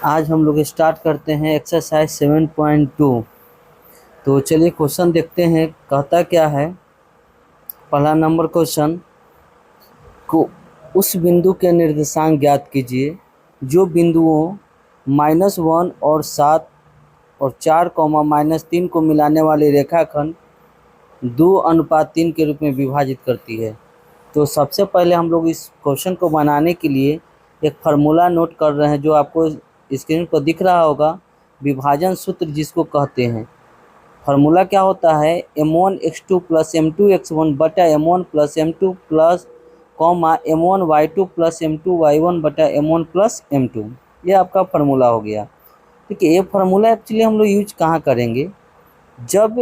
आज हम लोग स्टार्ट करते हैं एक्सरसाइज 7.2। तो चलिए क्वेश्चन देखते हैं, कहता क्या है। पहला नंबर क्वेश्चन को उस बिंदु के निर्देशांक ज्ञात कीजिए जो बिंदुओं -1 और 7 और 4 -3 को मिलाने वाली रेखाखंड 2:3 के रूप में विभाजित करती है। तो सबसे पहले हम लोग इस क्वेश्चन को बनाने के लिए एक फार्मूला नोट कर रहे हैं जो आपको स्क्रीन पर दिख रहा होगा। विभाजन सूत्र जिसको कहते हैं, फार्मूला क्या होता है, m1x2 प्लस m2x1 बटा m1 plus m2 plus m1y2 plus m2y1 बटा m1 प्लस m2। ये आपका फार्मूला हो गया। ठीक है, ये फार्मूला एक्चुअली हम लोग यूज कहाँ करेंगे, जब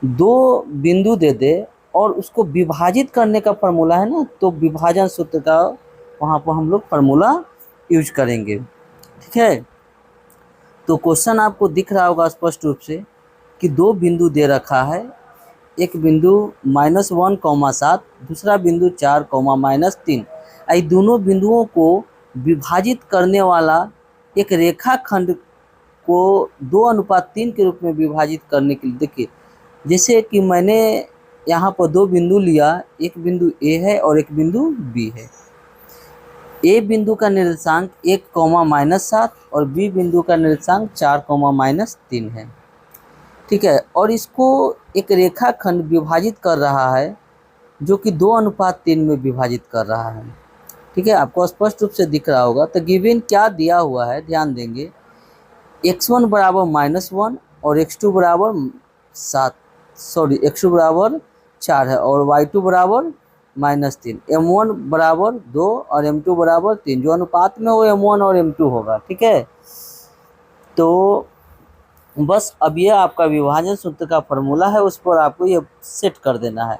दो बिंदु दे दे और उसको विभाजित करने का फार्मूला है ना, तो विभाजन सूत्र का वहाँ पर हम लोग फार्मूला यूज करेंगे। ठीक है, तो क्वेश्चन आपको दिख रहा होगा स्पष्ट रूप से कि दो बिंदु दे रखा है। एक बिंदु -1, 7, दूसरा बिंदु 4, -3। ये दोनों बिंदुओं को विभाजित करने वाला एक रेखाखंड को 2:3 के रूप में विभाजित करने के लिए, देखिए जैसे कि मैंने यहाँ पर दो बिंदु लिया, एक बिंदु ए है और एक बिंदु बी है। ए बिंदु का निर्देशांक 1, -7 और बी बिंदु का निर्देशांक 4, -3 है। ठीक है, और इसको एक रेखाखंड विभाजित कर रहा है जो कि 2:3 में विभाजित कर रहा है। ठीक है, आपको स्पष्ट रूप से दिख रहा होगा। तो गिवन क्या दिया हुआ है, ध्यान देंगे। x1 बराबर -1 और x2 बराबर 7, सॉरी x2 बराबर 4 है और y2 बराबर -3। m1 बराबर 2 और m2 बराबर 3, जो अनुपात में वो m1 और m2 होगा। ठीक है, तो बस अब ये आपका विभाजन सूत्र का फॉर्मूला है, उस पर आपको ये सेट कर देना है।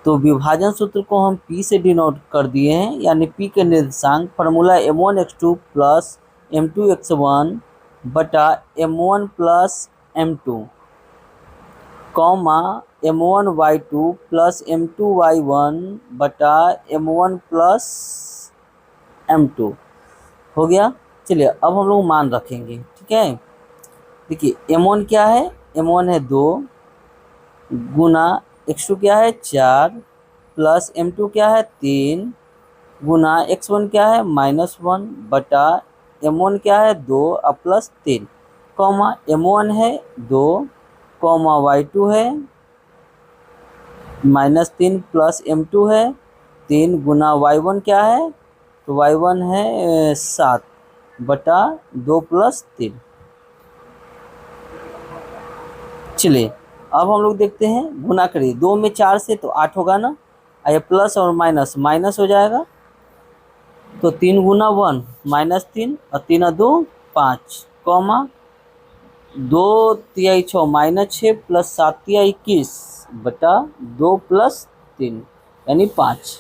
तो विभाजन सूत्र को हम P से डिनोट कर दिए हैं, यानी P के निर्देशांक फार्मूला m1x2 प्लस m2x1 बटा m1 plus m2 m1y2 plus m2y1 बटा m1 प्लस m2 हो गया। चलिए अब हम लोग मान रखेंगे। ठीक है, देखिए m1 क्या है, m1 है 2 गुना x2 क्या है 4 प्लस m2 क्या है 3 गुना x1 क्या है -1 बटा m1 क्या है 2 और प्लस 3 m1 है 2 y2 है -3 प्लस m2 है 3 गुना y1 क्या है, तो y1 है 7 बटा 2 प्लस 3। चलिए अब हम लोग देखते हैं, गुना करिए 2 में 4 से तो 8 होगा ना, ये प्लस और माइनस माइनस हो जाएगा। तो 3 गुना 1 -3 और 3 2 5 2 तिहाई 6 -6 प्लस 7 तिहाई 21 बटा 2 प्लस 3 यानी 5।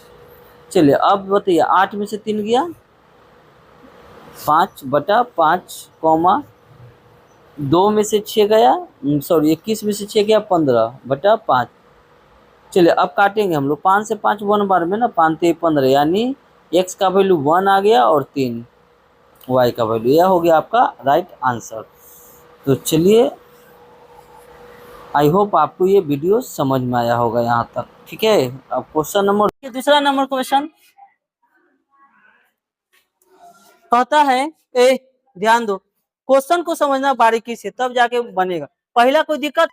चलिए अब बताइए 8 में से 3 गया 5 बटा 5 2 में से 6 गया, सॉरी 21 में से 6 गया 15 बटा 5। चलिए अब काटेंगे हम लोग 5 से 5 1 बार में ना, 5 3 15, यानी x का वैल्यू 1 आ गया और 3 y का वैल्यू, यह हो गया आपका राइट आंसर। तो चलिए आई होप आपको ये वीडियो समझ में आया होगा यहाँ तक। ठीक है, अब क्वेश्चन नंबर, दूसरा नंबर क्वेश्चन कहता है, ए ध्यान दो, क्वेश्चन को समझना बारीकी से तब जाके बनेगा। पहला कोई दिक्कत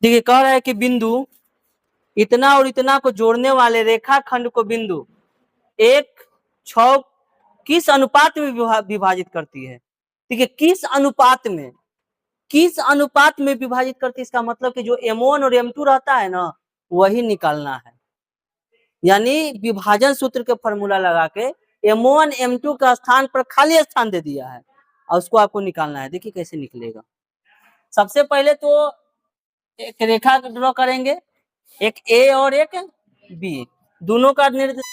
देखिए कह रहा है कि बिंदु इतना और इतना को जोड़ने वाले रेखाखंड को बिंदु एक 6 किस अनुपात में विभाजित करती है। ठीक है, किस अनुपात में विभाजित करती है, इसका मतलब कि जो M1 और M2 रहता है ना वही निकालना है। यानी विभाजन सूत्र के फॉर्मूला लगा के M1 M2 का स्थान पर खाली स्थान दे दिया है और उसको आपको निकालना है। देखिए कैसे निकलेगा। सबसे पहले तो एक रेखा ड्रॉ करेंगे, एक ए और एक बी, दोनों का निर्देश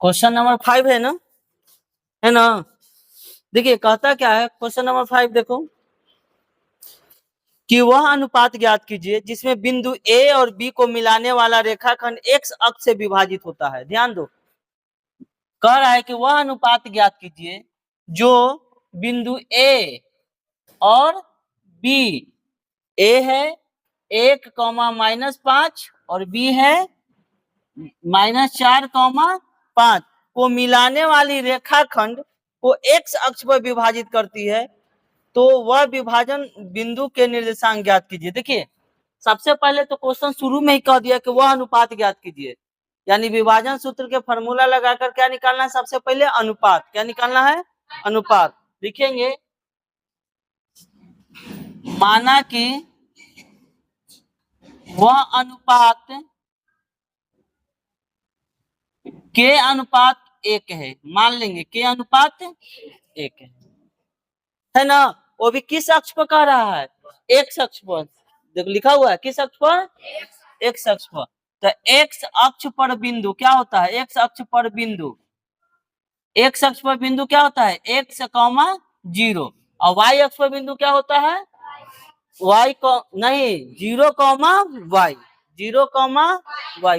क्वेश्चन नंबर 5 है ना, है ना। देखिए कहता क्या है क्वेश्चन नंबर 5, देखो कि वह अनुपात ज्ञात कीजिए जिसमें बिंदु ए और बी को मिलाने वाला रेखाखंड एक्स अक्ष से विभाजित होता है। ध्यान दो, कह रहा है कि वह अनुपात ज्ञात कीजिए जो बिंदु ए और बी, ए है 1, -5 और बी है -4, 5 को मिलाने वाली रेखाखंड को एक्स अक्ष पर विभाजित करती है, तो वह विभाजन बिंदु के निर्देशांक ज्ञात कीजिए। देखिए सबसे पहले तो क्वेश्चन शुरू में ही कह दिया कि वह अनुपात ज्ञात कीजिए, यानी विभाजन सूत्र के फॉर्मूला लगाकर क्या निकालना है, सबसे पहले अनुपात। क्या निकालना है, अनुपात। लिखेंगे माना कि वह अनुपात के अनुपात 1 है, मान लेंगे के अनुपात 1 है ना। वो भी किस अक्ष पर कह रहा है, एक्स अक्ष पर। देखो लिखा हुआ है किस अक्ष पर, एक्स अक्ष पर। तो एक्स अक्ष पर बिंदु क्या होता है, एक्स अक्ष पर बिंदु, एक्स अक्ष पर बिंदु क्या होता है, एक्स कॉमा 0। और वाई अक्ष पर बिंदु क्या होता है, वाई को नहीं 0, y 0,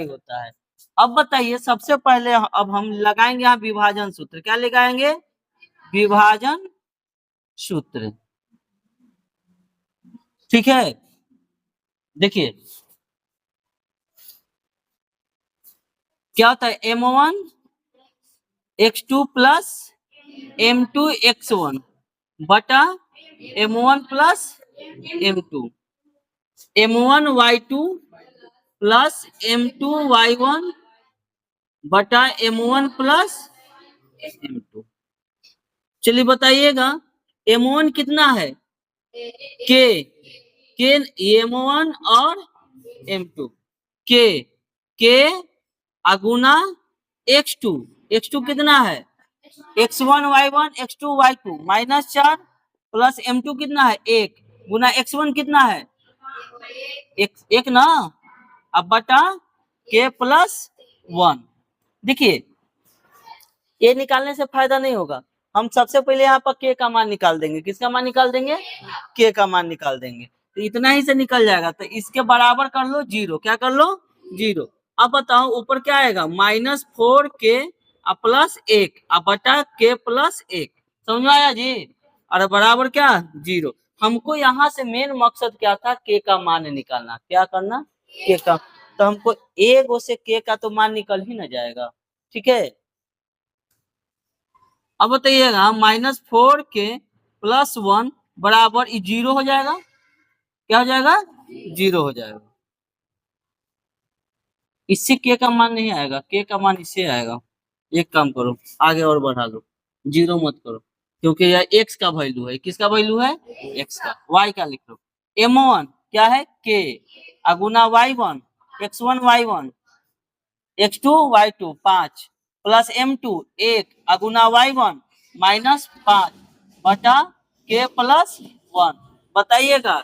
होता है। अब बताइए सबसे पहले अब हम लगाएंगे यहाँ विभाजन सूत्र। क्या लगाएंगे, विभाजन सूत्र। ठीक है, देखिए क्या होता है, m1 x2 plus m2 x1 बटा m1 plus m2, m1 y2 plus m2 y1 बटा m1 प्लस m2। चलिए बताइएगा m1 कितना है, के m1 और m2, के अगुना x2 कितना है, x1 y1 x2 y2 -4 plus m2 कितना है 1 गुना x1 कितना है 1 ना। अब बटा k प्लस 1। देखिए ये निकालने से फायदा नहीं होगा, हम सबसे पहले यहाँ पर k का मान निकाल देंगे। किसका मान निकाल देंगे, k का मान निकाल देंगे। तो इतना ही से निकल जाएगा, तो इसके बराबर कर लो 0। क्या कर लो 0। अब बताओ ऊपर क्या आएगा, -4k प्लस 1 बटा k प्लस 1। समझ में आया जी। और बराबर क्या 0। हमको यहाँ से मेन मकसद क्या था, k का मान निकालना। क्या करना, k का। तो हमको एक से k का तो मान निकल ही ना जाएगा। ठीक है, अब बताइएगा -4k प्लस 1 बराबर 0 हो जाएगा। क्या हो जाएगा, 0 हो जाएगा। इससे k का मान नहीं आएगा, k का मान इससे आएगा। एक काम करो आगे और बढ़ा लो, 0 मत करो, क्योंकि यह x का वैल्यू है। किसका वैल्यू है, x का। y का लिख लो, m1 क्या है k अगुना y1 x1 y1 x2 y2 5 plus m2 1 अगुना y1 -5 बटा k प्लस 1। बताइएगा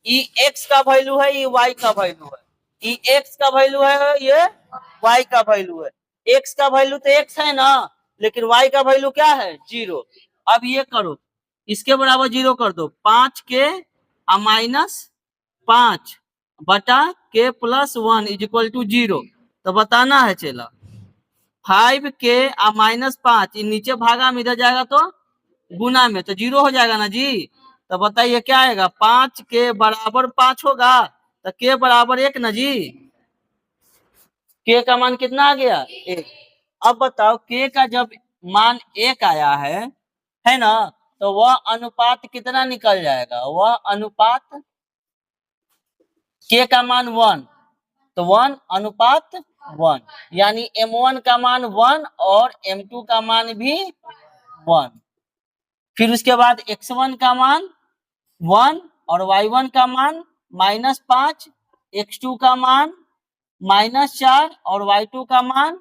ये x का वैल्यू है, ये y का वैल्यू है। ये x का वैल्यू है, ये y का वैल्यू है। x का वैल्यू तो x है ना, लेकिन y का वैल्यू क्या है 0। अब ये करो, इसके बराबर 0 कर दो, 5k -5 बटा k प्लस 1 इक्वल टू 0। तो बताना है चला 5k -5 नीचे भागा में, इधर जाएगा तो गुना में, तो 0 हो जाएगा ना जी। तो बताइए क्या आएगा, 5 के बराबर 5 होगा, तो k बराबर 1 ना जी। k का मान कितना आ गया 1। अब बताओ k का जब मान 1 आया है ना, तो वह अनुपात कितना निकल जाएगा, वह अनुपात k का मान 1, तो 1 अनुपात 1, यानी m1 का मान 1 और m2 का मान भी 1। फिर उसके बाद x1 का मान 1 और y1 का मान -5, x2 का मान -4 और y2 का मान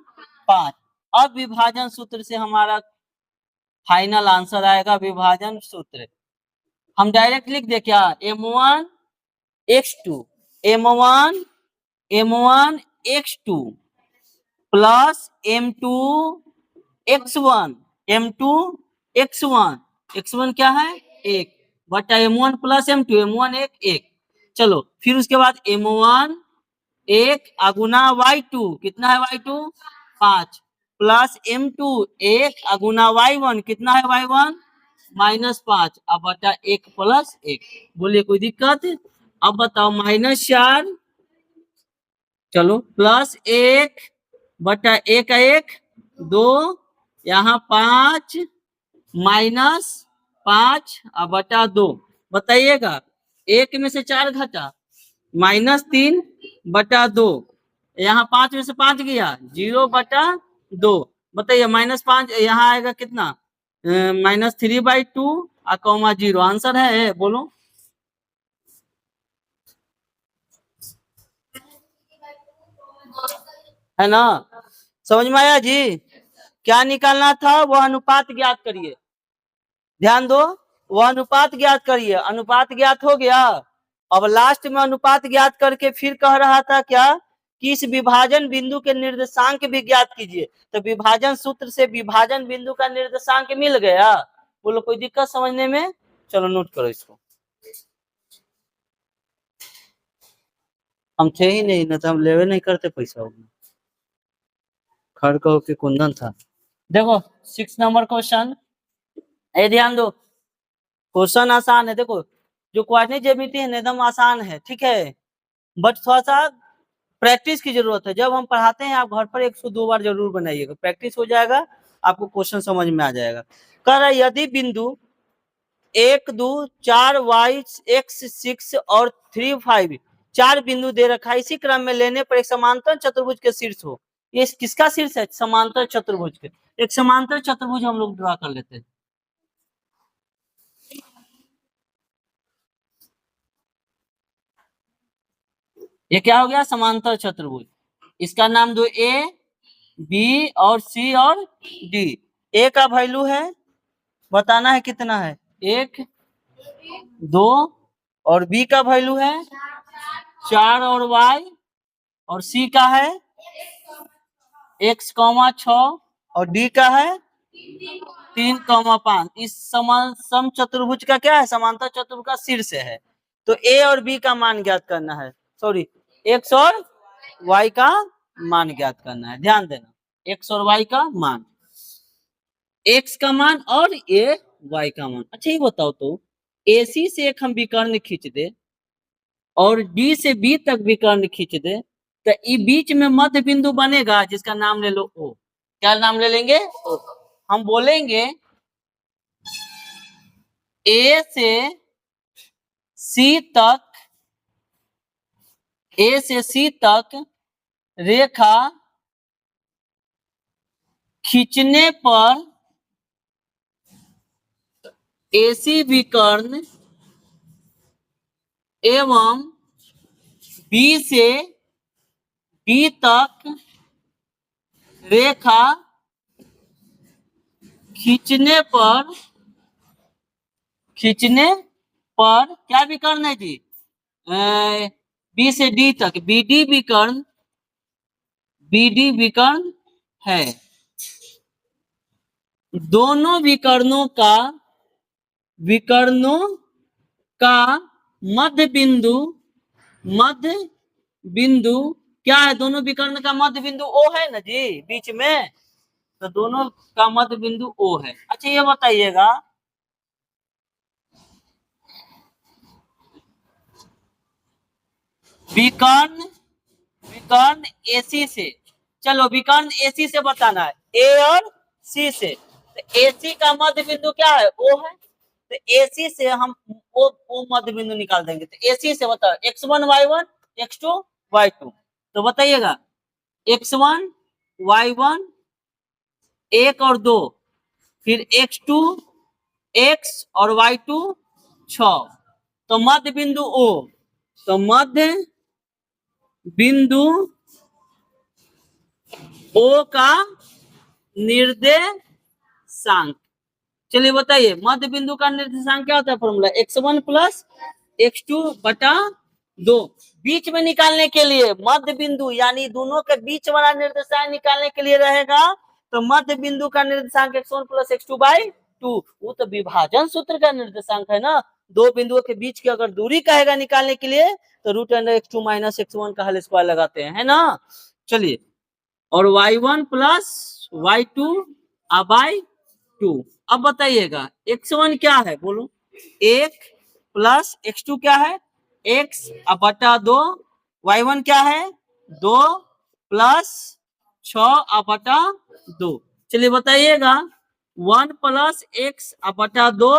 5। अब विभाजन सूत्र से हमारा फाइनल आंसर आएगा। विभाजन सूत्र हम डायरेक्ट लिख दे क्या, m1 x2 m1 x2 plus m2 x1 m2 x1 क्या है 1 बटा m1 प्लस m2 m1 1 चलो फिर उसके बाद m1 1 अगुना y2 कितना है y2 5 प्लस m2 1 अगुना y1 कितना है y1 -5 अब बटा 1 प्लस 1 बोलिए कोई दिक्कत। अब बताओ -4 चलो प्लस 1 बटा 1 2 यहाँ 5 -5 अब बटा 2 बताइएगा 1 में से 4 घटा -3 बटा 2 यहाँ 5 में से 5 गया 0 बटा 2 बताइए -5 यहाँ आएगा कितना -3/2 कॉमा 0 आंसर है बोलो। है ना समझ में आया जी। क्या निकालना था वह अनुपात ज्ञात करिए ध्यान दो वह अनुपात ज्ञात करिए अनुपात ज्ञात हो गया। अब लास्ट में अनुपात ज्ञात करके फिर कह रहा था क्या कि इस विभाजन बिंदु के निर्देशांक भी ज्ञात कीजिए तो विभाजन सूत्र से विभाजन बिंदु का निर्देशांक मिल गया। बोलो कोई दिक्कत समझने में। चलो नोट करो इसको हम थे ही नहीं ना तो हम लेवे नहीं करते पैसा खड़ कहो कि कुंदन था। देखो 6 नंबर क्वेश्चन ये ध्यान दो क्वेश्चन आसान है। देखो जो क्वाड्रेटिक ज्यामिति है एकदम आसान है ठीक है बट थोड़ा सा प्रैक्टिस की जरूरत है। जब हम पढ़ाते हैं आप घर पर 102 बार जरूर बनाइएगा प्रैक्टिस हो जाएगा आपको क्वेश्चन समझ में आ जाएगा। कह रहा है यदि बिंदु 1 2 4 y x 6 और 3 5 4 बिंदु दे रखा है इसी क्रम में लेने पर एक समांतर चतुर्भुज के शीर्ष हो। ये किसका शीर्ष है समांतर चतुर्भुज के। एक समांतर चतुर्भुज हम लोग ड्रा कर लेते हैं। ये क्या हो गया समांतर चतुर्भुज इसका नाम दो ए बी और सी और डी। ए का वैल्यू है बताना है कितना है 1 2 और बी का वैल्यू है 4 और वाई और सी का है x, 6 और डी का है 3, 5 इस सम चतुर्भुज का क्या है समांतर चतुर्भुज का शीर्ष है। तो ए और बी का मान ज्ञात करना है सॉरी x और y का मान ज्ञात करना है। ध्यान देना x और y का मान x का मान और ये y का मान। अच्छा ये बताओ तो AC से एक हम विकर्ण खींच दे और D से B तक विकर्ण खींच दे तो ये बीच में मध्य बिंदु बनेगा जिसका नाम ले लो O। क्या नाम ले लेंगे O। हम बोलेंगे A से C तक रेखा खींचने पर AC विकर्ण एवं B से B तक रेखा खींचने पर क्या विकर्ण है जी बी से डी तक BD विकर्ण है। दोनों विकर्णों का मध्य बिंदु क्या है दोनों विकर्ण का मध्य बिंदु O है ना जी बीच में तो दोनों का मध्य बिंदु O है। अच्छा ये बताइएगा विकर्ण AC से चलो विकर्ण AC से बताना है A और C से तो AC का मध्य बिंदु क्या है O है तो AC से हम O मध्य बिंदु निकाल देंगे तो AC से बताओ x1 y1 x2 y2 तो बताइएगा x1 y1 1 और 2 फिर x2 x और y2 6 तो मध्य बिंदु O तो मध्य बिंदु O का निर्देशांक। चलिए बताइए मध्य बिंदु का निर्देशांक क्या होता है फॉर्मूला x1 प्लस x2 बटा 2। बीच में निकालने के लिए मध्य बिंदु यानी दोनों के बीच वाला निर्देशांक निकालने के लिए रहेगा तो मध्य बिंदु का निर्देशांक x1 प्लस x2 बाई 2, वो तो विभाजन सूत्र का निर्देशांक है ना। दो बिंदुओं के बीच की अगर दूरी कहेगा निकालने के लिए तो root under x2 minus x1 का होल स्क्वायर लगाते हैं, है ना। चलिए, और y1 प्लस y2 बाई 2। अब बताइएगा x1 क्या है, बोलो। 1 प्लस x2 क्या है, x बटा 2। y1 क्या है, 2 प्लस 6 बटा 2। चलिए बताइएगा, 1 प्लस x बटा 2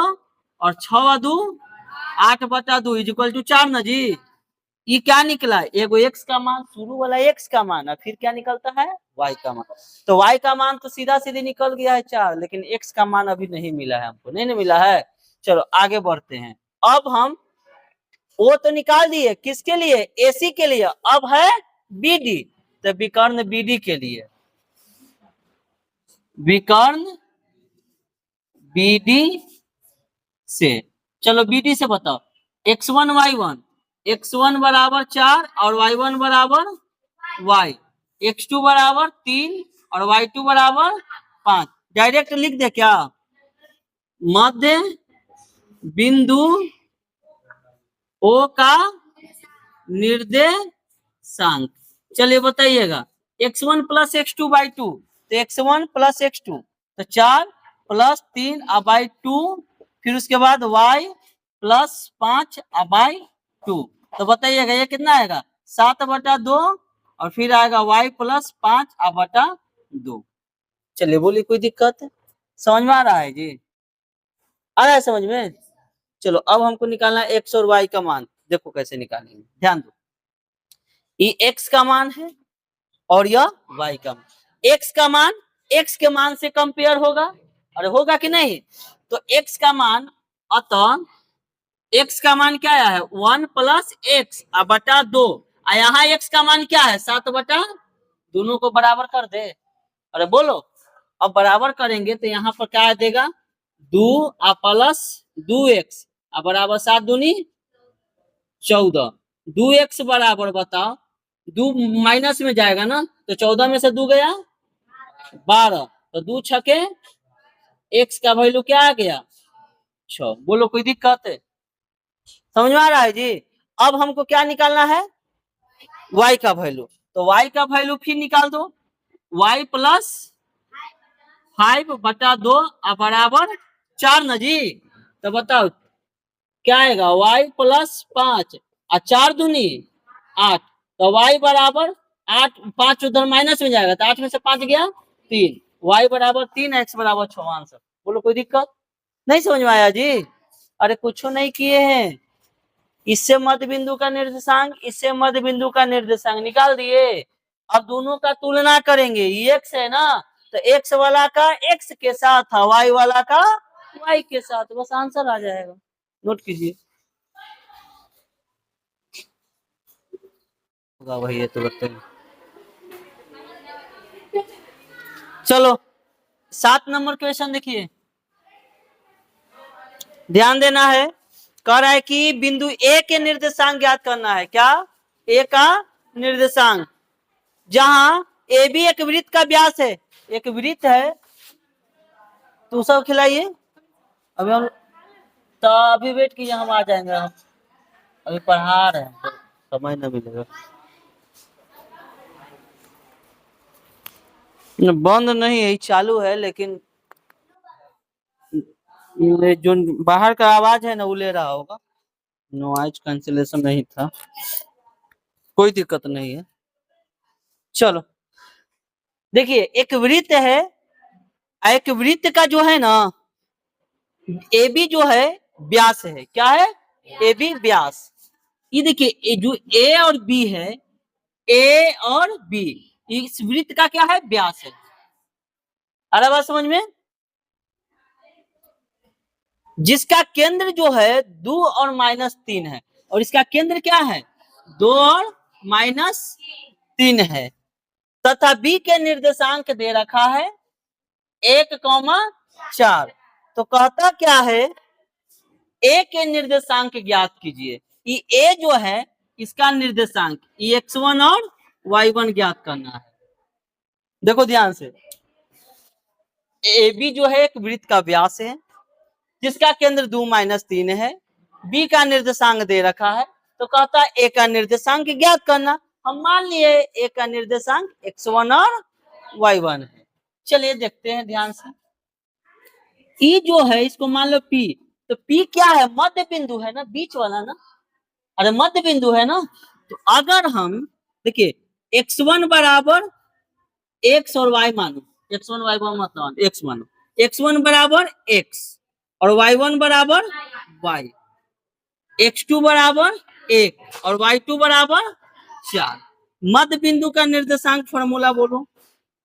और 6 2 8 बटा 2 इज इक्वल टू 4 ना जी। ये क्या निकला, एगो x का मान, शुरू वाला x का मान, और फिर क्या निकलता है, y का मान। तो y का मान तो सीधा सीधे निकल गया है 4, लेकिन x का मान अभी नहीं मिला है हमको, नहीं मिला है। चलो आगे बढ़ते हैं। अब हम वो तो निकाल दिए, किसके लिए, AC के लिए। अब है BD, तो विकर्ण BD के लिए, विकर्ण BD से। चलो BD से बताओ, x1 y1, x1 बराबर 4 और y1 बराबर y, x2 बराबर 3 और y2 बराबर 5। डायरेक्ट लिख दे क्या, मध्य बिंदु O का निर्देशांक। चलिए बताइएगा, x1 प्लस x2 बाई 2, तो x1 प्लस x2 तो 4 प्लस 3 बाई 2, फिर उसके बाद y प्लस 5 बाई 2। तो बताइएगा ये कितना आएगा, 7 बटा 2, और फिर आएगा y प्लस 5 बटा 2। चलिए बोलिए, कोई दिक्कत है, समझ में आ रहा है जी, आ रहा है समझ में। चलो अब हमको निकालना है x और y का मान, देखो कैसे निकालेंगे, ध्यान दो। ये x का मान है और यह y का मान। x का मान x के मान से कंपेयर होगा, अरे होगा कि नहीं। तो x का मान, अतः x का मान क्या आया है, 1 प्लस x बटा 2, यहाँ x का मान क्या है, 7 बटा, दोनों को बराबर कर दे, अरे बोलो। अब बराबर करेंगे तो यहाँ पर क्या देगा, 2 प्लस 2x बराबर 7 दूनी 14, 2x बराबर बताओ, 2 माइनस में जाएगा ना, तो 14 में से 2 गया 12, तो 2 छके x का वैल्यू क्या आ गया 6। बोलो कोई दिक्कत है, समझ में आ रहा है जी। अब हमको क्या निकालना है, y का वैल्यू, तो y का वैल्यू फिर निकाल दो, y प्लस 5 बटा 2 बराबर 4 ना जी। तो बताओ क्या आएगा, y प्लस 5 और 4 दूनी 8, तो y बराबर 8, 5 उधर माइनस में जाएगा, तो 8 में से 5 गया 3, y बराबर 3, x बराबर 6 आंसर। बोलो कोई दिक्कत नहीं, समझ में आया जी। अरे कुछ नहीं किए हैं, इससे मध्य बिंदु का निर्देशांक, इससे मध्य बिंदु का निर्देशांक निकाल दिए। अब दोनों का तुलना करेंगे, ये x है ना, तो x वाला का x के साथ, y वाला का y के साथ, बस आंसर आ जाएगा। नोट कीजिए, होगा वही है तो बताइए। चलो 7 नंबर क्वेश्चन देखिए, ध्यान देना है। कह रहा है कि बिंदु ए के निर्देशांक ज्ञात करना है, क्या, ए का निर्देशांक, जहां ए बी एक वृत्त का व्यास है, एक वृत्त है। तो सब खिलाइए, अभी हम तो अभी वेट कीजिए, हम आ जाएंगे, हम अभी पढ़ा रहे हैं तो समय न मिलेगा। बंद नहीं है, चालू है, लेकिन जो बाहर का आवाज है ना वो ले रहा होगा, नॉइज कैंसिलेशन नहीं था, कोई दिक्कत नहीं है। चलो देखिए, एक वृत्त है, एक वृत्त का जो है ना ए बी जो है व्यास है, क्या है, ए बी व्यास। ये देखिए जो ए और बी है, ए और बी इस वृत्त का क्या है, व्यास है। अरे बात समझ में, जिसका केंद्र जो है 2 और -3 है, और इसका केंद्र क्या है 2 और -3 है, तथा बी के निर्देशांक दे रखा है 1,4। तो कहता क्या है, ए के निर्देशांक ज्ञात कीजिए। ये ए जो है इसका निर्देशांक x1 और y1 ज्ञात करना है। देखो ध्यान से, ए बी जो है एक वृत्त का व्यास है जिसका केंद्र 2-3 है। बी का निर्देशांक दे रखा है तो कहता है ए का निर्देशांक ज्ञात करना। हम मान लिए ए का निर्देशांक x1 और y1 है। चलिए देखते हैं ध्यान से। ई जो है इसको मान लो पी, तो पी क्या है? मध्य बिंदु है ना, बीच वाला ना, अरे मध्य बिंदु है ना। तो अगर हम देखिए x1 बराबर x और y मानो, x1 y1 मतलब x मानो, x1 बराबर x और y1 बराबर y, x2 बराबर 1 और y2 बराबर 4। मध्य बिंदु का निर्देशांक फॉर्मूला बोलो।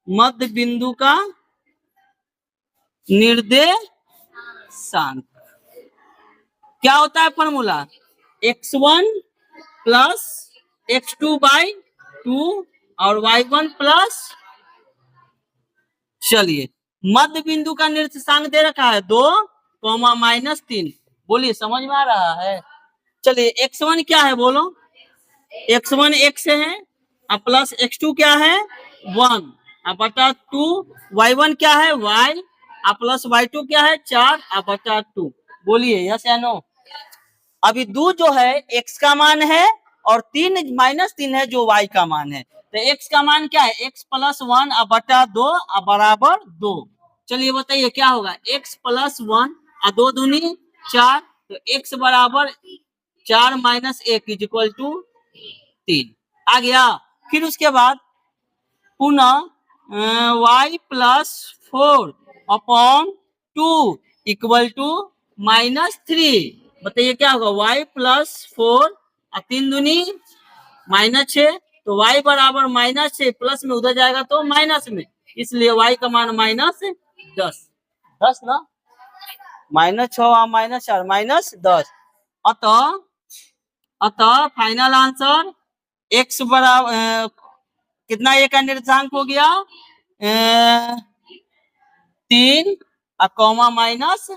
मध्य बिंदु का निर्देशांक क्या होता है? फॉर्मूला x1 प्लस x2/2 और y1 प्लस, चलिए मध्य बिंदु का निर्देशांक दे रखा है 2, -3। बोलिए समझ में आ रहा है? चलिए x1 क्या है बोलो? x1 x है और प्लस x2 क्या है? 1 और बटा 2। y1 क्या है? y और प्लस y2 क्या है? 4 और बटा 2। बोलिए यस या नो। अभी 2 जो है x का मान है और 3 है जो y का मान है। तो x का मान क्या है? x प्लस 1 और बटा 2 और बराबर 2। चलिए बताइए क्या होगा? x प्लस 1 और 2 दूनी 4, तो x बराबर 4 - 1 इक्वल टू 3 आ गया। फिर उसके बाद पुनः y plus 4 upon 2 equal to -3। बताइए क्या होगा? y प्लस 4 और 3 दूनी -6, तो y बराबर -6, प्लस में उधर जाएगा तो माइनस में, इसलिए y का मान -10। 10 ना, -6 और -4 -10। अतः अतः फाइनल आंसर x बराबर कितना? ए का निर्देशांक हो गया 3 और कॉमा -10,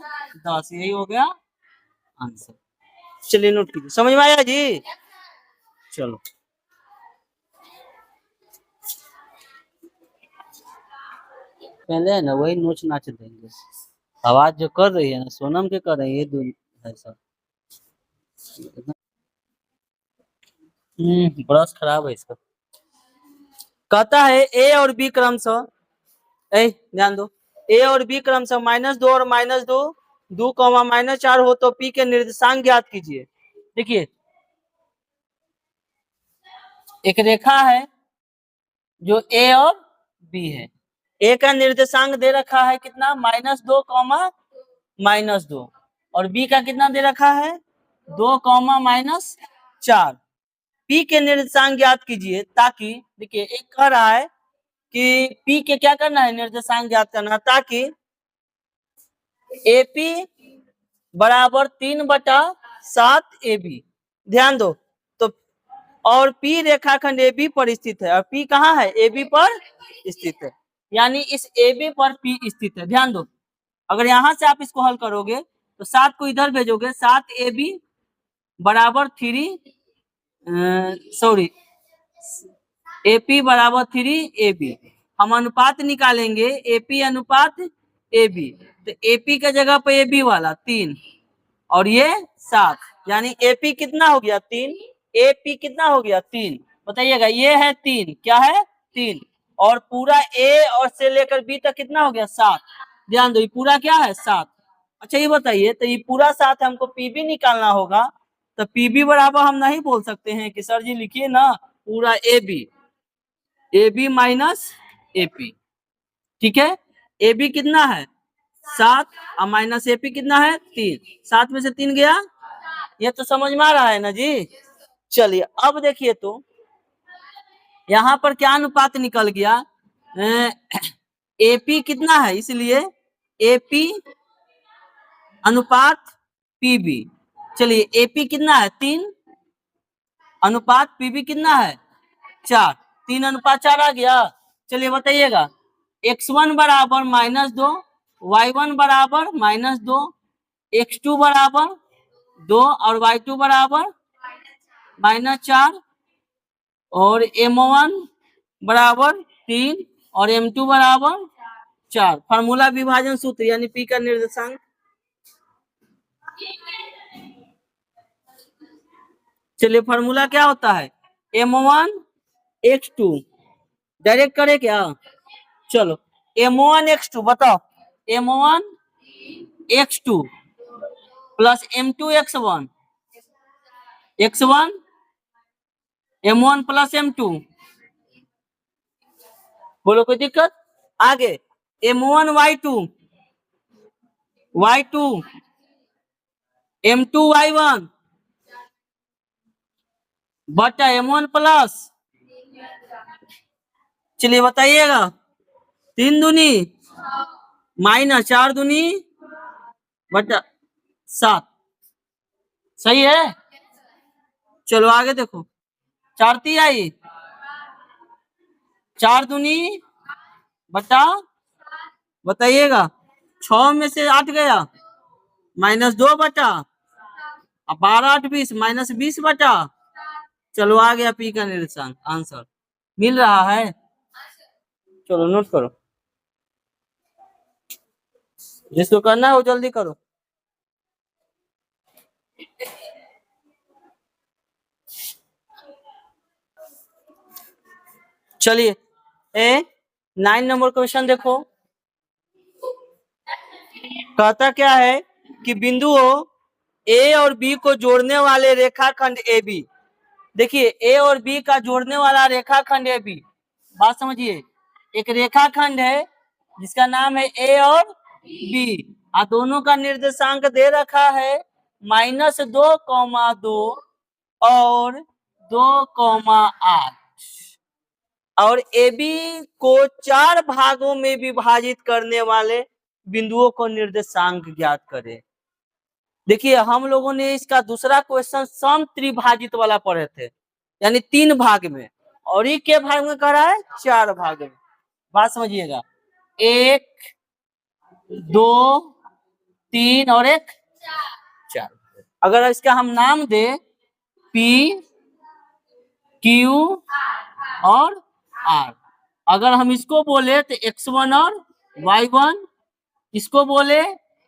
यही हो गया आंसर। चलिए नोट कीजिए। समझ में आया जी? चलो पहले है ना वही नोच नाच देंगे। आवाज जो कर रही है ना सोनम के कर रही है, ये दो है सब। ब्रश खराब है इसका। कहता है ए और बी क्रमशः, ध्यान दो, ए और बी क्रमशः -2 और -2, 2, -4 हो तो पी के निर्देशांक ज्ञात कीजिए। देखिए एक रेखा है जो ए और बी है। ए का निर्देशांक दे रखा है कितना? -2, -2 और बी का कितना दे रखा है? 2, -4। पी के निर्देशांक ज्ञात कीजिए, ताकि देखिए एक कह रहा है कि पी के क्या करना है? निर्देशांक ज्ञात करना, ताकि एपी बराबर 3/7 AB। ध्यान दो तो, और पी रेखाखंड AB पर स्थित है, और पी कहाँ है? AB पर स्थित है, यानी इस AB पर पी स्थित है। ध्यान दो, अगर यहां से आप इसको हल करोगे तो 7 को इधर भेजोगे, 7AB बराबर 3, सॉरी AP बराबर 3AB। हम अनुपात निकालेंगे AP अनुपात AB, तो AP का जगह पे AB वाला 3 और ये 7, यानी AP कितना हो गया? 3। AP कितना हो गया? 3। बताइएगा, ये है 3, क्या है? 3, और पूरा A और से लेकर B तक कितना हो गया? 7। ध्यान दो, ये पूरा क्या है? 7। अच्छा ये बताइए, तो ये पूरा 7 हमको PB निकालना होगा, तो PB बराबर हम नहीं बोल सकते हैं कि सर जी लिखिए ना पूरा AB माइनस AP, ठीक है? AB कितना है? 7 और माइनस AP कितना है? 3। 7 में से 3 गया, ये तो समझ में आ रहा है ना जी? चलिए अब देखिए तो यहाँ पर क्या अनुपात निकल गया? AP कितना है, इसलिए AP अनुपात PB। चलिए AP कितना है? 3 अनुपात PB कितना है? 4। 3:4 आ गया। चलिए बताइएगा, x1 बराबर -2, y1 बराबर -2, x2 बराबर 2 और y2 बराबर -4, और m1 बराबर 3 और m2 बराबर 4। फार्मूला विभाजन सूत्र यानी पी का निर्देशांक, चलिए फार्मूला क्या होता है, m1 x2, डायरेक्ट करे क्या, चलो m1 x2 बताओ, m1 x2 plus m2 x1, x1 m1 plus m2, बोलो कोई दिक्कत, आगे m1 y2 y2 m2 y1 बटा m1 प्लस, चलिए बताइएगा, 3 दूनी माइनस 4 दूनी बटा 7, सही है। चलो आगे देखो, 4 ती आई, 4 दूनी बटा, बताइएगा, 6 में से 8 गया, -2 बटा, अब 12 8 20 -20 बटा, चलो आ गया पी का निर्देशांक, आंसर मिल रहा है। चलो नोट करो, जिसको करना है वो जल्दी करो। चलिए 9 नंबर क्वेश्चन देखो, कहता क्या है कि बिंदुओं ए और बी को जोड़ने वाले रेखाखंड ए बी, देखिए ए और बी का जोड़ने वाला रेखाखंड ए बी, बात समझिए, एक रेखाखंड है जिसका नाम है ए और बी, और दोनों का निर्देशांक दे रखा है -2,2 और 2,8, और ए बी को 4 भागों में विभाजित करने वाले बिंदुओं को निर्देशांक ज्ञात करें। देखिए हम लोगों ने इसका दूसरा क्वेश्चन सम त्रिभाजित वाला पढ़े थे, यानी 3 भाग में, और ये के भाग में कर रहा है, 4 भाग में, बात समझिएगा, 1 2 3 और 1 4। अगर इसका हम नाम दे P Q और R, अगर हम इसको बोले तो x1 और y1, इसको बोले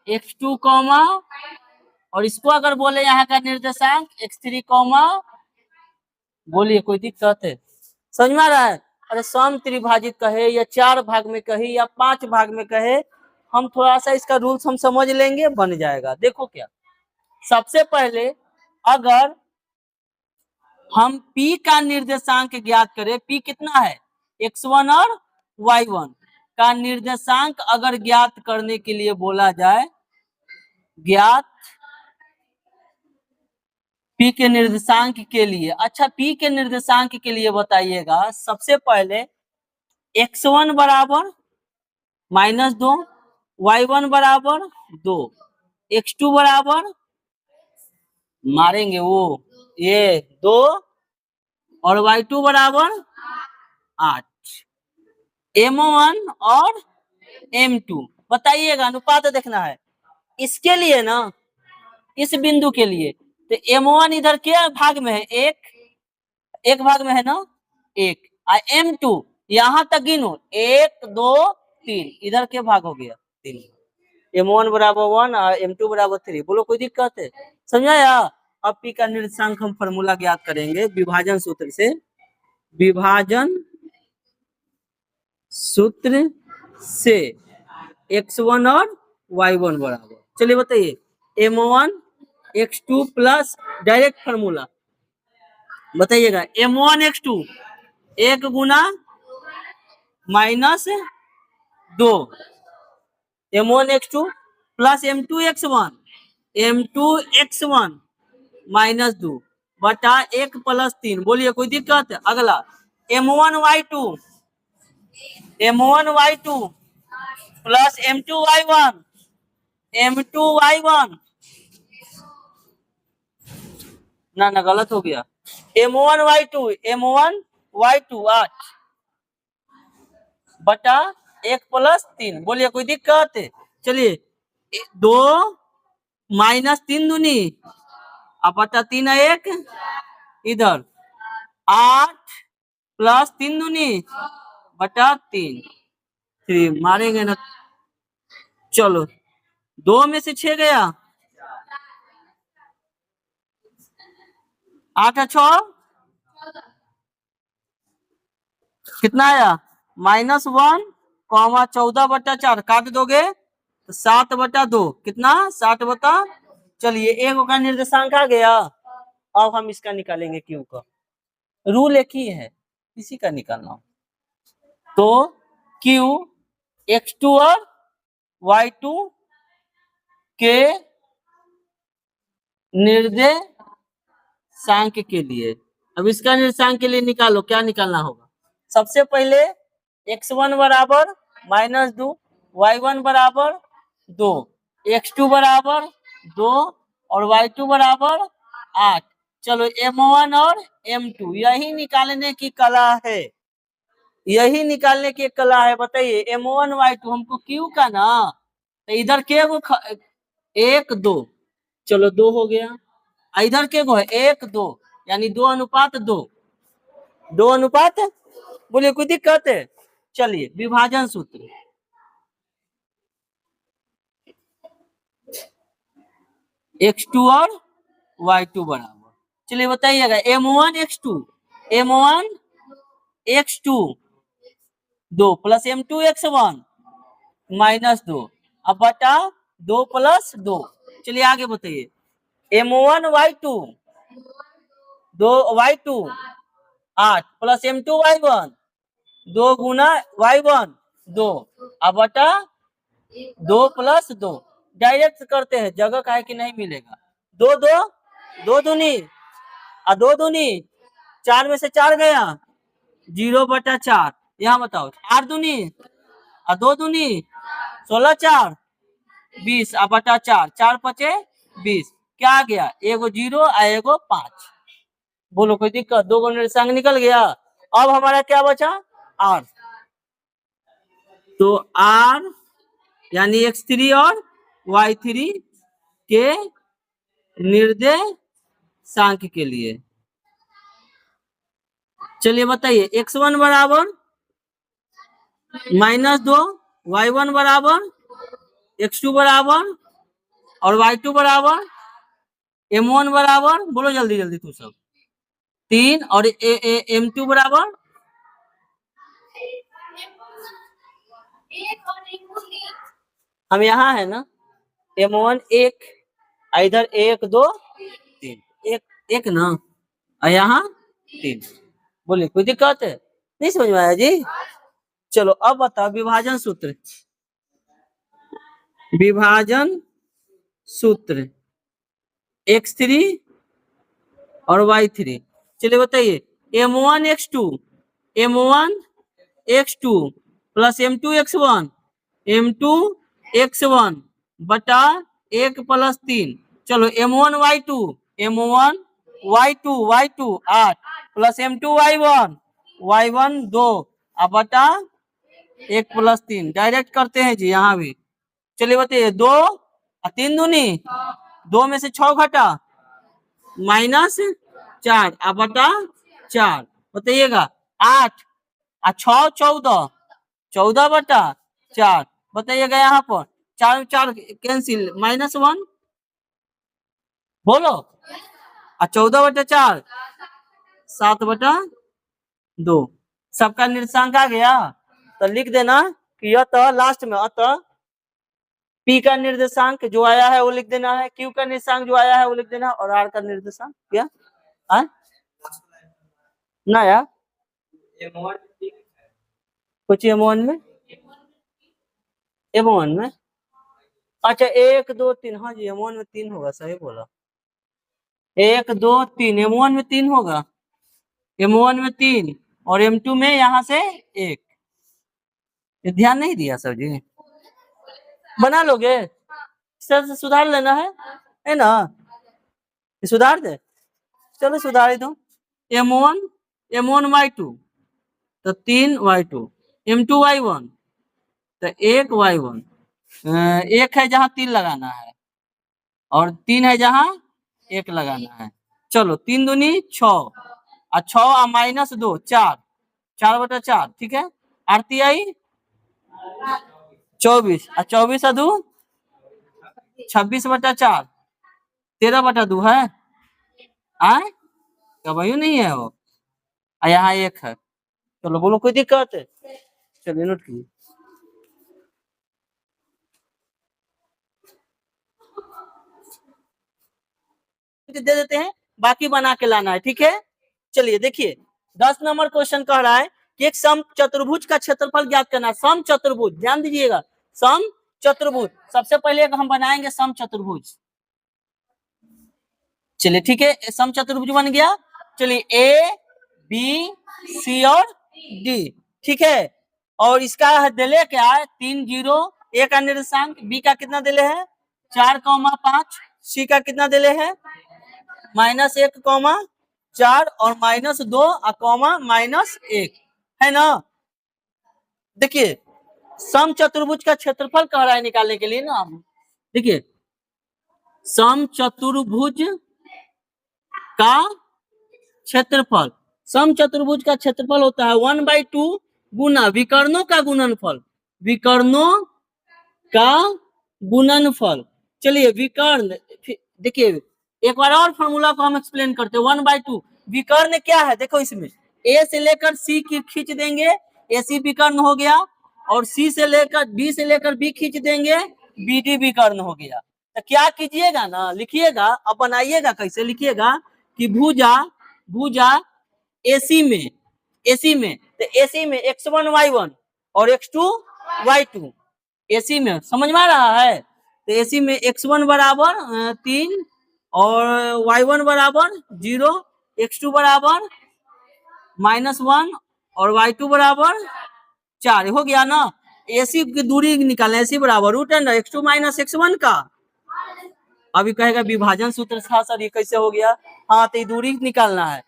x2 कॉमा, और इसको अगर बोले यहाँ का निर्देशांक x3 कॉमा, बोलिए कोई दिक्कत है, समझ में आ रहा है। अरे सम त्रिभाजित कहे या 4 भाग में कहे या 5 भाग में कहे, हम थोड़ा सा इसका रूल्स हम समझ लेंगे, बन जाएगा। देखो क्या, सबसे पहले अगर हम P का निर्देशांक ज्ञात करें, P कितना है, x1 और y1 का निर्देशांक अगर ज्ञात करने के लिए बोला जाए, ज्ञात P के निर्देशांक के लिए, अच्छा P के निर्देशांक के लिए बताइएगा, सबसे पहले x1 बराबर -2, y1 बराबर 2, x2 बराबर, मारेंगे वो ये 2, और y2 बराबर 8, m1 और m2, बताइएगा, अनुपात देखना है इसके लिए ना, इस बिंदु के लिए, तो m1 इधर के भाग में है, एक भाग में है ना, एक, और m2 यहां तक गिनो, 1 2 3, इधर के भाग हो गया 3, m1 बराबर 1 और m2 बराबर 3, बोलो कोई दिक्कत है, समझाया। अब P का निर्देशांक हम फॉर्मूला ज्ञात करेंगे विभाजन सूत्र से, विभाजन सूत्र से x1 और y1 बराबर, चलिए बताइए, m1 x2 plus, direct formula बताइएगा, m1 x2 1 गुना -2, m1 x2 plus m2 x1 -2 बटा 1 प्लस 3, बोलिए कोई दिक्कत है। अगला m1 y2 plus m2 y1 ना गलत हो गया, m1 y2 8 बटा 1 प्लस 3, बोलिए कोई दिक्कत है। चलिए 2 -3 दूनी, अब बटा 3 1, इधर 8 प्लस 3 दूनी बटा 3, 3 मारेंगे ना। चलो 2 में से 6 गया, 8 और 6 कितना आया -1, 14/4 काट दोगे तो 7/2 कितना 60 चलिए एक का निर्देशांक आ गया। अब हम इसका निकालेंगे क्यू का, रूल एक ही है, इसी का निकालना हो। तो क्यू x2 और y2 के निर्देशांक के लिए, अब इसका निर्देशांक के लिए निकालो, क्या निकालना होगा। सबसे पहले x1 बराबर -2, y1 बराबर 2, x2 बराबर 2 और y2 बराबर 8। चलो m1 और m2 यही निकालने की कला है, यही निकालने की कला है। बताइए m1 y2 हमको क्यू का ना, तो इधर के गो 1 2, चलो 2 हो गया, इधर के गो है 1 2, यानी 2:2, 2:, बोलिए कोई दिक्कत है। चलिए विभाजन सूत्र, x2 और y2 बराबर, चलिए बताइएगा m1 x2 2 plus m2 x1 -2 अब बटा 2 + 2। चलिए आगे बताइए m1 y2 2 y2 8 plus m2 y1 2 गुना y1 2 अब बटा 2 + 2। डायरेक्ट करते हैं, जगह का है कि नहीं मिलेगा। 2 2 2 दूनी और 2 दूनी 4 में से 4 गया 0/4। यहाँ बताओ 4 दूनी और 2 दूनी 16 4 20 अब बटा 4, 4 5 20 क्या आ गया, एगो 0 और एगो 5। बोलो कोई दिक्कत, 2 निर्देशांक निकल गया। अब हमारा क्या बचा r, तो r यानी x3 और y3 के निर्देशांक के लिए। चलिए बताइए x1 बराबर -2, y1 बराबर x2 बराबर और y2 बराबर m1 बराबर, बोलो जल्दी जल्दी तू सब 3 और m2 बराबर हम यहाँ है ना, m1 1, इधर 1 2 3, एक ना और यहाँ 3। बोलिए कोई दिक्कत है, नहीं समझ में आया जी। चलो अब बताओ विभाजन सूत्र, विभाजन सूत्र x3 और y3। चलिए बताइए m1 x2 plus m2 x1 बटा 1 + 3। चलो m1 y2 8 plus m2 y1 2 अब बटा 1 + 3। डायरेक्ट करते हैं जी यहाँ भी। चलिए बताइए 2 और 3 दूनी 2 में से 6 घटा -4 अब बटा 4। बताइएगा 8 और 6 14, 14/4। बताइएगा यहाँ पर 4 4 कैंसिल -1, बोलो और 14/4 7/2। सबका निर्देशांक आ गया, तो लिख देना कि अतः लास्ट में अतः P का निर्देशांक जो आया है वो लिख देना है, Q का निर्देशांक जो आया है वो लिख देना, और R का निर्देशांक क्या ना यार कुछ m1 में अच्छा 1 2 3, हाँ जी m1 में 3 होगा, सही बोला 1 2 3, m1 में 3 होगा, m1 में 3 और m2 में यहाँ से 1। ध्यान नहीं दिया सर जी, बना लोगे सर से सुधार लेना है ना, सुधार दे, चलो सुधार दो। m1 y2 तो 3 y2, m2 y1 तो 1 y1, 1 है जहाँ 3 लगाना है और 3 है जहाँ 1 लगाना है। चलो 3 दूनी 6 और 6 -2 4, 4/4 ठीक है। आरती आई 24 और 24 दू 26/4, 13/2 है। आए क्या वही नहीं है वो, यहाँ 1 है। चलो बोलो कोई दिक्कत है, चलिए नोट कीजिए। दे देते हैं, बाकी बना के लाना है, ठीक है। चलिए देखिए 10 नंबर क्वेश्चन कह रहा है कि एक सम चतुर्भुज का क्षेत्रफल ज्ञात करना। सम चतुर्भुज, ध्यान दीजिएगा, सम चतुर्भुज। सबसे पहले हम बनाएंगे सम चतुर्भुज। चलिए ठीक है, सम चतुर्भुज बन गया। चलिए ए बी सी और डी, ठीक है। और इसका दिले क्या है 3 0, ए का निर्देशांक, बी का कितना दिले है 4,5, सी का कितना दिले है -1,4 और -2 और -1 है ना। देखिए सम चतुर्भुज का क्षेत्रफल कह रहा है निकालने के लिए ना। देखिए सम चतुर्भुज का क्षेत्रफल, सम चतुर्भुज का क्षेत्रफल होता है 1/2 गुना विकर्णों का गुणनफल, विकर्णों का गुणनफल। चलिए विकर्ण, देखिए एक बार और फॉर्मूला को हम एक्सप्लेन करते हैं। 1/2 विकर्ण क्या है, देखो इसमें ए से लेकर सी की खींच देंगे, ए सी विकर्ण हो गया, और सी से लेकर बी से लेकर बी खींच देंगे, बी डी विकर्ण हो गया। तो क्या कीजिएगा ना, लिखिएगा, अब बनाइएगा कैसे, लिखिएगा कि भुजा, भुजा एसी में, एसी में, तो एसी में x1 y1 और x2 y2, एसी में समझ में आ रहा है। तो एसी में x1 बराबर 3 और y1 बराबर 0, x2 बराबर -1 और y2 बराबर 4 हो गया ना। एसी की दूरी निकालना, एसी बराबर √x2 - x1 का। अभी कहेगा विभाजन सूत्र था सर ये कैसे हो गया। हाँ तो दूरी निकालना है,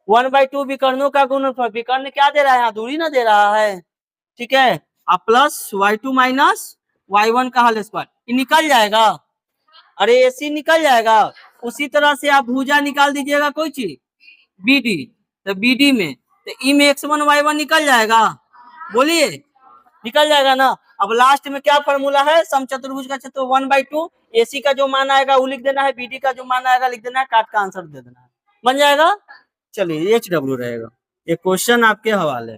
1/2 विकर्णों का गुणनफल, विकर्ण क्या दे रहा है यहाँ, दूरी ना दे रहा है, ठीक है। अब प्लस y2 - y1 का होल स्क्वायर, निकल जाएगा। अरे एसी निकल जाएगा। उसी तरह से आप भुजा निकाल दीजिएगा कोई चीज बीडी, तो बीडी में तो ई में x1 y1 निकल जाएगा, बोलिए निकल जाएगा ना। अब लास्ट में क्या फॉर्मूला है, समचतुर्भुज का क्षेत्र 1/2, एसी का जो मान आएगा वो लिख देना है, बीडी का जो मान आएगा लिख देना है, काट का आंसर दे देना है, बन जाएगा। चलिए HW रहेगा, ये क्वेश्चन आपके हवाले।